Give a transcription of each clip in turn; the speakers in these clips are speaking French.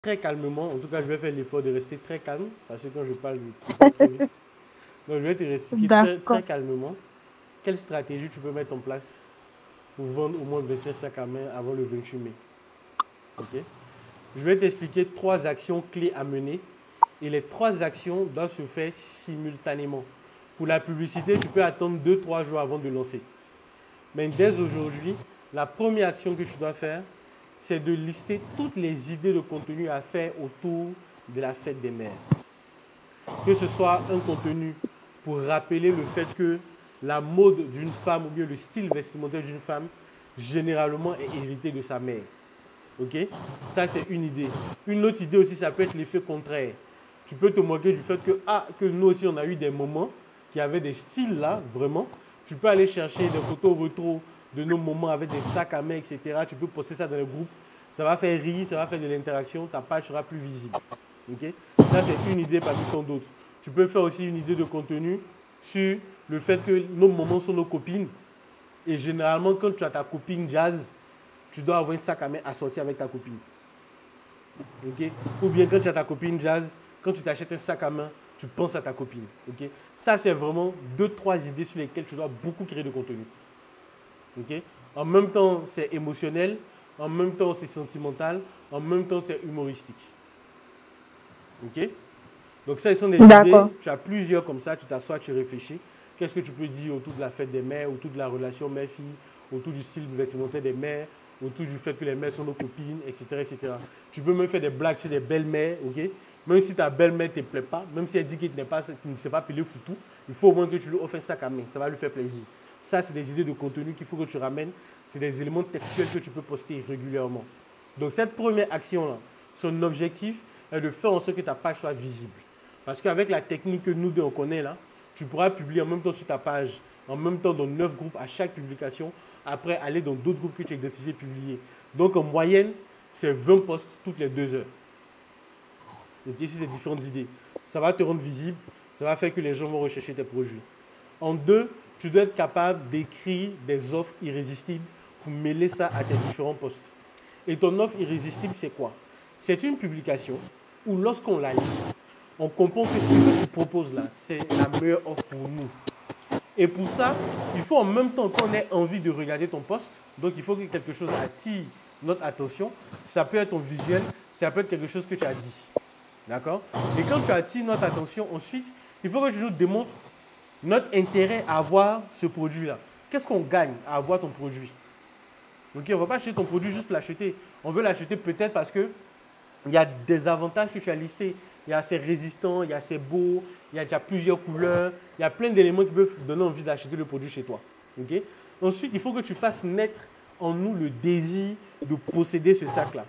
très calmement. En tout cas, je vais faire l'effort de rester très calme parce que quand je parle, je parle très vite. Donc, je vais te expliquer très, très D'accord. calmement quelle stratégie tu peux mettre en place pour vendre au moins 25 sacs à main avant le 28 mai. Ok. Je vais t'expliquer 3 actions clés à mener et les 3 actions doivent se faire simultanément. Pour la publicité, tu peux attendre 2 3 jours avant de lancer. Mais dès aujourd'hui, la première action que tu dois faire, c'est de lister toutes les idées de contenu à faire autour de la fête des mères. Que ce soit un contenu pour rappeler le fait que la mode d'une femme ou bien le style vestimentaire d'une femme, généralement, est hérité de sa mère. Ok. Ça, c'est une idée. Une autre idée aussi, ça peut être l'effet contraire. Tu peux te moquer du fait que nous aussi, on a eu des moments qui avaient des styles là, vraiment. Tu peux aller chercher des photos rétro de nos moments avec des sacs à main, etc. Tu peux poster ça dans le groupe. Ça va faire rire, ça va faire de l'interaction. Ta page sera plus visible. Ok. Ça, c'est une idée parmi tant d'autres. Tu peux faire aussi une idée de contenu sur le fait que nos moments sont nos copines. Et généralement, quand tu as ta copine jazz, tu dois avoir un sac à main assorti avec ta copine. Okay. Ou bien quand tu as ta copine jazz, quand tu t'achètes un sac à main, tu penses à ta copine. Okay. Ça, c'est vraiment 2 3 idées sur lesquelles tu dois beaucoup créer de contenu. Okay. En même temps, c'est émotionnel, en même temps, c'est sentimental, en même temps, c'est humoristique. Okay. Donc ça, ce sont des idées, D'accord. tu as plusieurs comme ça, tu t'assois, tu réfléchis. Qu'est-ce que tu peux dire autour de la fête des mères, autour de la relation mère-fille, autour du style vestimentaire des mères, autour du fait que les mères sont nos copines, etc. etc. Tu peux même faire des blagues sur des belles-mères, ok. Même si ta belle-mère ne te plaît pas, même si elle dit qu'elle ne sait pas piler foutu, il faut au moins que tu lui offres un sac à main, ça va lui faire plaisir. Ça, c'est des idées de contenu qu'il faut que tu ramènes, c'est des éléments textuels que tu peux poster régulièrement. Donc cette première action-là, son objectif est de faire en sorte que ta page soit visible. Parce qu'avec la technique que nous deux on connaît là, tu pourras publier en même temps sur ta page, en même temps dans 9 groupes à chaque publication, après aller dans d'autres groupes que tu as identifiés, publier. Donc en moyenne, c'est 20 posts toutes les 2 heures. Donc ici, c'est différentes idées. Ça va te rendre visible, ça va faire que les gens vont rechercher tes produits. En deux, tu dois être capable d'écrire des offres irrésistibles pour mêler ça à tes différents posts. Et ton offre irrésistible, c'est quoi? C'est une publication où lorsqu'on la lit, on comprend que ce que tu proposes là, c'est la meilleure offre pour nous. Et pour ça, il faut en même temps qu'on ait envie de regarder ton post. Donc, il faut que quelque chose attire notre attention. Ça peut être ton visuel, ça peut être quelque chose que tu as dit. D'accord. Et quand tu attires notre attention, ensuite, il faut que tu nous démontres notre intérêt à avoir ce produit-là. Qu'est-ce qu'on gagne à avoir ton produit? Ok, on ne va pas acheter ton produit juste pour l'acheter. On veut l'acheter peut-être parce que il y a des avantages que tu as listés. Il y a c'est résistant, il y a c'est beau, il y a déjà plusieurs couleurs, il y a plein d'éléments qui peuvent donner envie d'acheter le produit chez toi. Okay. Ensuite, il faut que tu fasses naître en nous le désir de posséder ce sac-là.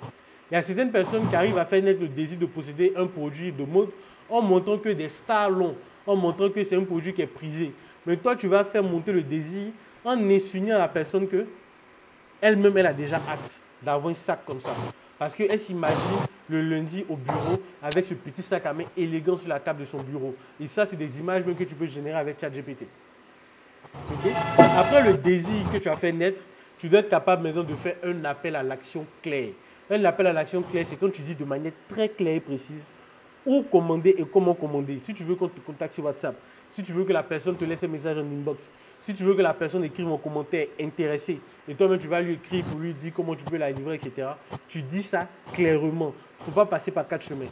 Il y a certaines personnes qui arrivent à faire naître le désir de posséder un produit de mode en montrant que des stars l'ont, en montrant que c'est un produit qui est prisé. Mais toi, tu vas faire monter le désir en insinuant à la personne que elle-même, elle a déjà hâte d'avoir un sac comme ça. Parce qu'elle s'imagine le lundi au bureau avec ce petit sac à main élégant sur la table de son bureau. Et ça, c'est des images même que tu peux générer avec ChatGPT. Okay. Après le désir que tu as fait naître, tu dois être capable maintenant de faire un appel à l'action claire. Un appel à l'action claire, c'est quand tu dis de manière très claire et précise où commander et comment commander. Si tu veux qu'on te contacte sur WhatsApp, si tu veux que la personne te laisse un message en inbox, si tu veux que la personne écrive un commentaire intéressé, et toi-même tu vas lui écrire pour lui dire comment tu peux la livrer, etc. Tu dis ça clairement. Il ne faut pas passer par 4 chemins.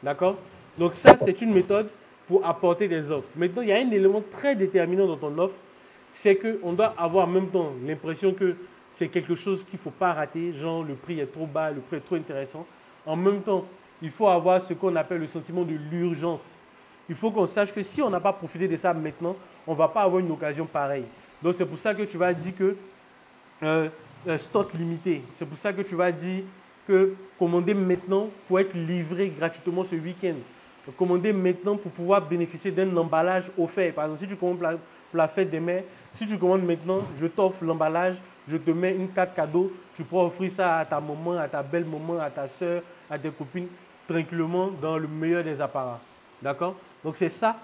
D'accord. Donc ça, c'est une méthode pour apporter des offres. Maintenant, il y a un élément très déterminant dans ton offre, c'est qu'on doit avoir en même temps l'impression que c'est quelque chose qu'il ne faut pas rater, genre le prix est trop bas, le prix est trop intéressant. En même temps, il faut avoir ce qu'on appelle le sentiment de l'urgence. Il faut qu'on sache que si on n'a pas profité de ça maintenant, on ne va pas avoir une occasion pareille. Donc c'est pour ça que tu vas dire que stock limité. C'est pour ça que tu vas dire que commander maintenant pour être livré gratuitement ce week-end. Commander maintenant pour pouvoir bénéficier d'un emballage offert. Par exemple, si tu commandes pour la fête des mères, si tu commandes maintenant, je t'offre l'emballage, je te mets une carte cadeau, tu pourras offrir ça à ta maman, à ta belle-maman, à ta soeur, à tes copines, tranquillement dans le meilleur des apparats. D'accord. Donc c'est ça,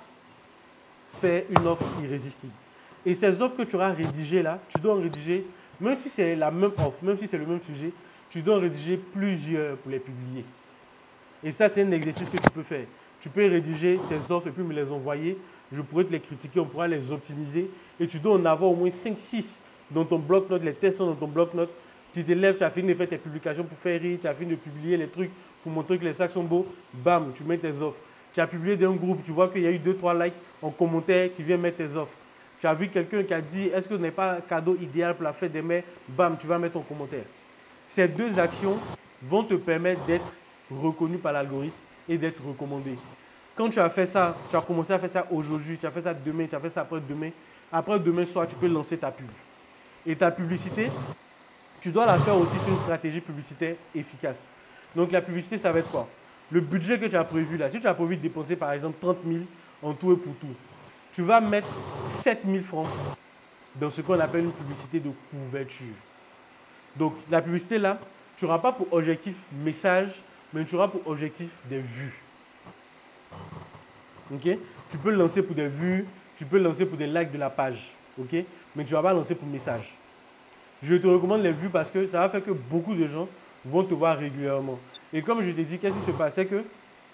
faire une offre irrésistible. Et ces offres que tu auras rédigées là, tu dois en rédiger, même si c'est la même offre, même si c'est le même sujet, tu dois en rédiger plusieurs pour les publier. Et ça, c'est un exercice que tu peux faire. Tu peux rédiger tes offres et puis me les envoyer. Je pourrais te les critiquer, on pourra les optimiser. Et tu dois en avoir au moins 5-6 dans ton bloc-notes. Les tests sont dans ton bloc-notes. Tu te lèves, tu as fini de faire tes publications pour faire rire, tu as fini de publier les trucs pour montrer que les sacs sont beaux. Bam, tu mets tes offres. Tu as publié dans un groupe, tu vois qu'il y a eu 2-3 likes en commentaire, tu viens mettre tes offres. Tu as vu quelqu'un qui a dit est-ce que ce n'est pas un cadeau idéal pour la fête des mères? Bam, tu vas mettre ton commentaire. Ces deux actions vont te permettre d'être reconnu par l'algorithme et d'être recommandé. Quand tu as fait ça, tu as commencé à faire ça aujourd'hui, tu as fait ça demain, tu as fait ça après-demain. Après-demain soir, tu peux lancer ta pub. Et ta publicité, tu dois la faire aussi sur une stratégie publicitaire efficace. Donc la publicité, ça va être quoi? Le budget que tu as prévu là, si tu as prévu de dépenser par exemple 30 000 en tout et pour tout, tu vas mettre 7 000 francs dans ce qu'on appelle une publicité de couverture. Donc la publicité là, tu n'auras pas pour objectif message, mais tu auras pour objectif des vues. Ok? Tu peux le lancer pour des vues, tu peux le lancer pour des likes de la page, ok? Mais tu ne vas pas lancer pour message. Je te recommande les vues parce que ça va faire que beaucoup de gens vont te voir régulièrement. Et comme je t'ai dit, qu'est-ce qui se passe? C'est que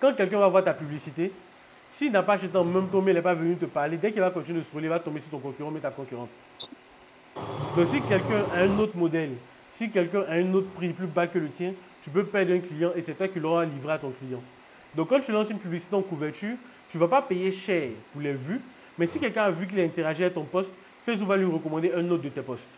quand quelqu'un va voir ta publicité, s'il n'a pas acheté en même temps, mais il n'est pas venu te parler, dès qu'il va continuer de scroller, il va tomber sur ton concurrent, mais ta concurrente. Donc si quelqu'un a un autre modèle, si quelqu'un a un autre prix plus bas que le tien, tu peux perdre un client et c'est toi qui l'auras livré à ton client. Donc quand tu lances une publicité en couverture, tu ne vas pas payer cher pour les vues, mais si quelqu'un a vu qu'il a interagi avec ton post, Facebook va lui recommander un autre de tes posts.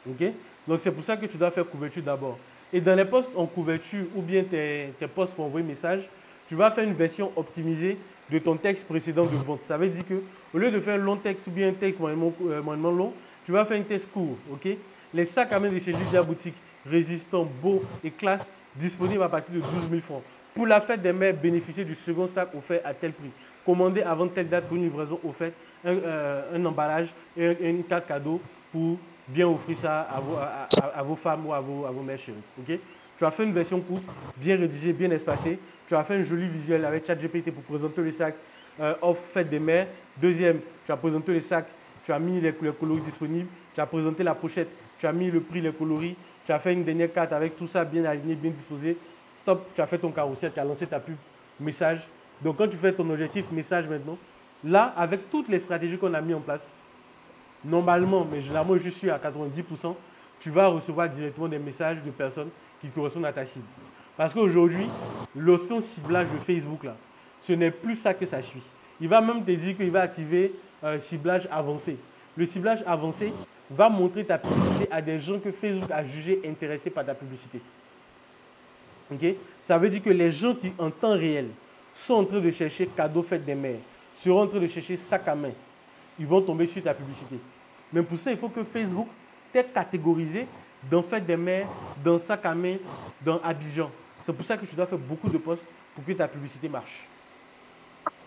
Okay? Donc c'est pour ça que tu dois faire couverture d'abord. Et dans les posts en couverture ou bien tes posts pour envoyer message, tu vas faire une version optimisée de ton texte précédent de vente. Ça veut dire qu'au lieu de faire un long texte ou bien un texte moyennement long, tu vas faire un texte court. Okay? Les sacs à main de chez Lydia Boutique, résistants, beaux et classe, disponibles à partir de 12 000 francs. Pour la fête des mères, bénéficiez du second sac offert à tel prix. Commandez avant telle date pour une livraison offerte, un emballage et une carte cadeau pour bien offrir ça à vos femmes ou à vos mères chéries. Okay? Tu as fait une version courte, bien rédigée, bien espacée. Tu as fait un joli visuel avec ChatGPT pour présenter le sac offre fête des mères. Deuxième, tu as présenté le sac, tu as mis les coloris disponibles. Tu as présenté la pochette, tu as mis le prix, les coloris. Tu as fait une dernière carte avec tout ça bien aligné, bien disposé. Top, tu as fait ton carrousel, tu as lancé ta pub message. Donc quand tu fais ton objectif message maintenant, là, avec toutes les stratégies qu'on a mis en place, normalement, mais généralement je suis à 90%, tu vas recevoir directement des messages de personnes qui correspondent à ta cible. Parce qu'aujourd'hui, l'option ciblage de Facebook, là, ce n'est plus ça que ça suit. Il va même te dire qu'il va activer ciblage avancé. Le ciblage avancé va montrer ta publicité à des gens que Facebook a jugé intéressés par ta publicité. Okay? Ça veut dire que les gens qui, en temps réel, sont en train de chercher cadeau fête des mères, seront en train de chercher sac à main, ils vont tomber sur ta publicité. Mais pour ça, il faut que Facebook t'ait catégorisé dans fête des mères, dans sac à main, dans Abidjan. C'est pour ça que tu dois faire beaucoup de posts pour que ta publicité marche.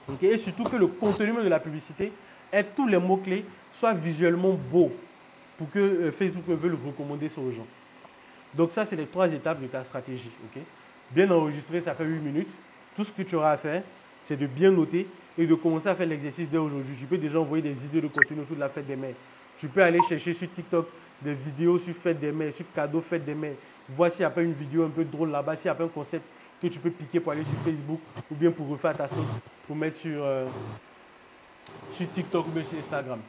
Okay? Et surtout que le contenu de la publicité ait tous les mots-clés, soit visuellement beaux pour que Facebook veuille le recommander ça aux gens. Donc ça, c'est les 3 étapes de ta stratégie. Okay? Bien enregistré, ça fait 8 minutes. Tout ce que tu auras à faire, c'est de bien noter et de commencer à faire l'exercice dès aujourd'hui. Tu peux déjà envoyer des idées de contenu autour de la fête des mères. Tu peux aller chercher sur TikTok des vidéos sur fête des mères, sur cadeaux fête des mères. Vois s'il n'y a pas une vidéo un peu drôle là-bas, s'il n'y a pas un concept que tu peux piquer pour aller sur Facebook ou bien pour refaire ta sauce, pour mettre sur TikTok ou bien sur Instagram.